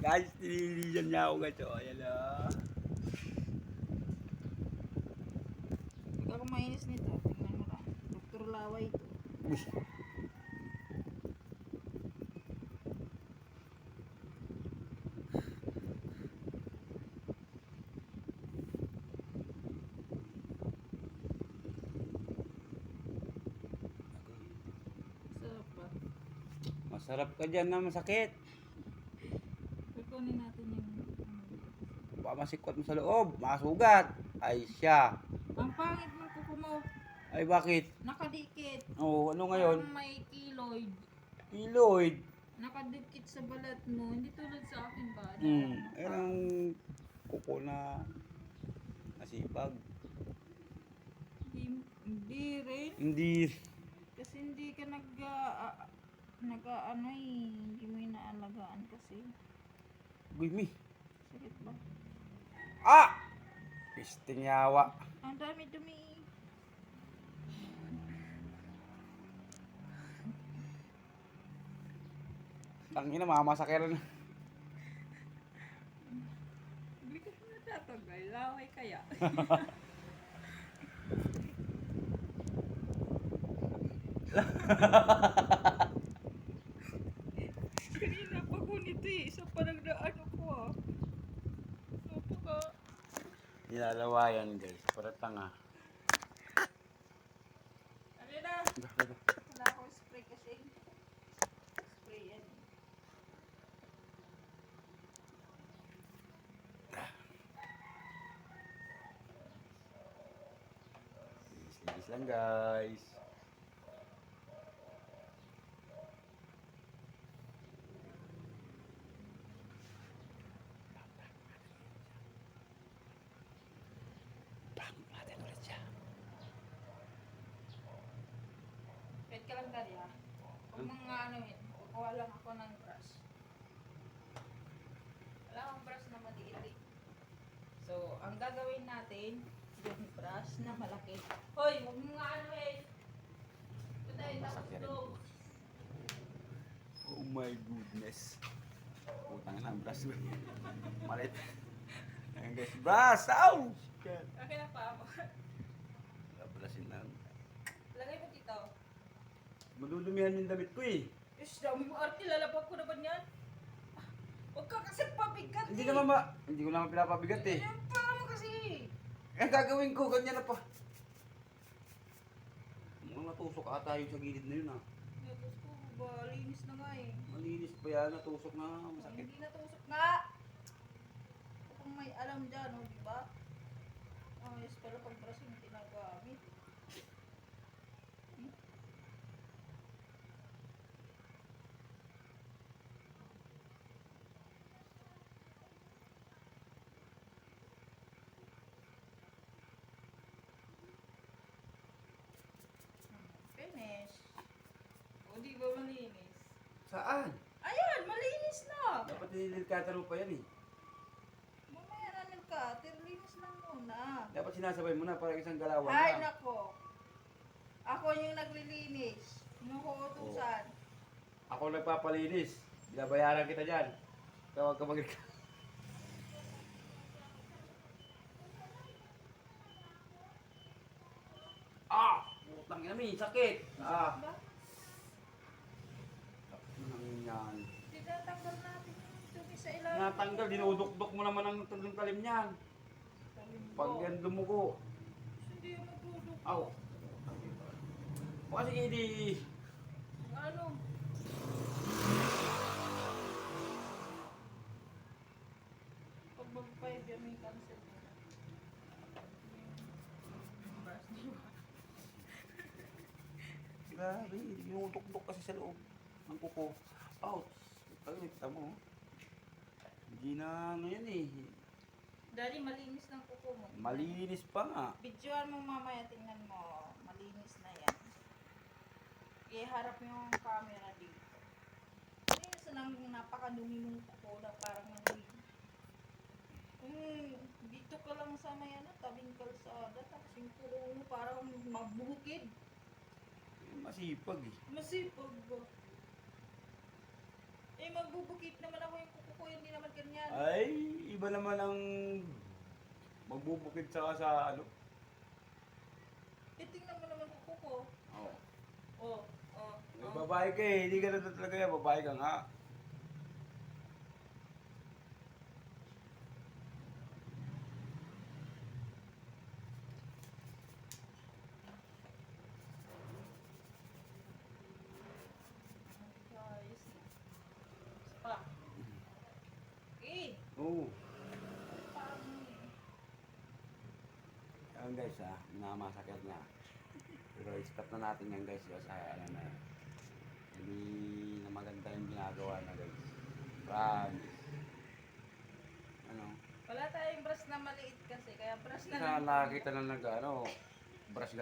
Guys, nililisan niya ako gato. Ayan o. Huwag ako mainis nito. Tingnan mo lang. Dr. Laway ito. Uy. Sarap ba? Masarap ka dyan na masakit. Kukunin natin yung... Baka masikot mo sa loob. Masugat. Ay siya. Ang pangit ng kuko mo. Ay bakit? Nakadikit. Oh, ano ngayon? Parang may keloid. Keloid. Nakadikit sa balat mo. Hindi tulad sa akin ba? Ayan ang kuko na nasipag. Hindi rin. Hindi. Kasi hindi ka hindi mo inaalagaan kasi. Gumi. Sakit ba? Ah! Pisting yawa. Ang dami dumi. Tangina, mamasakiran. Hindi ka natatagay. Laway kaya. Kanina pa ko nito eh. Isa pa nagdaan ako ah. Napaka... Nilalawayan guys. Para tanga. Ano na? Wala akong spray kasi. Spray yan. Ligis lang guys. Prank natin ulit siya. Wait ka lang dali ah. Huwag mong kukuha lang ako ng brush. Wala akong brush na maliit eh. So, ang gagawin natin, yung brush na malaki. Hoy, huwag mong Patay, tapos ito. Oh my goodness. Putang na ang brush. Malit. Ayan guys. Brush! Ow! Okay na pa ako. Brushin lang. Lagay mo dito. Madudumihan yung damit ko eh. Ish, dami mo arte, lalabag ko naman yan. Huwag ka kasi pabigat Hindi eh. naman ba? Hindi ko naman pinapabigat eh. Yan pa mo kasi. Eh, gagawin ko. Ganyan na pa. Mga natusok ata yung sa gilid na yun ah. Tapos ko, linis na nga eh. Malinis pa yan. Natusok na. Masakit. Hindi natusok nga. Kung may alam dyan, oh, di ba? Oh, yes pala pag brush yung tinagamit. Finish. O, di ba malinis? Saan? Ayan, malinis na. Dapat nililkataro pa yan eh. Mamaya na nagka, linis lang muna. Dapat sinasabay mo na para isang galawan Ay, na. nako. Ako yung naglilinis. Yung kuutusan. Ako nagpapalinis. Binabayaran kita dyan. Tawag ka mag Ah! Putang ina mi, sakit! Ah! Ba? Ano yan? Tinatanggal natin yung dumi sa ilalim. Natanggal, dinudukdok mo naman ang talim niyan. Pag yan dumugo. Hindi yung matulog. Aw! Kasi hindi... Ano? Pag mag-5 yan may cancel mo. Brush niyo. Grabe, dinudukdok kasi sa loob ng kuko. Ouch! Pagkita mo. Hindi na ano yan eh. Daddy, malinis ng kuko mo. Malinis pa nga. Videoan mo mamaya, tingnan mo. Malinis na yan. Iharap yung camera dito. Minsan ang napakadumi ng kuko na parang malinis. Dito ka lang sa may tabing kalsada, tapos yung kuko mo parang mabukid. Masipag eh. Masipag ba? Eh, magbubukit naman ako yung kuko kuko, hindi naman ganyan. Ay, iba naman ang magbubukid sa ano. Eh, tingnan mo naman kuko ko. Oo. Oh, oh, May oh. babae ka eh, hindi ka na talaga yan, babae ka nga. Guys. Pa. Eh, Oo. parang Ayan guys minamasakit niya. Pero stop na natin yan guys kasi ano na. Hindi na maganda yung ginagawa na guys. Promise. Ano? wala tayong brush na maliit kasi, kaya brush na Sa lang. nakakita na brush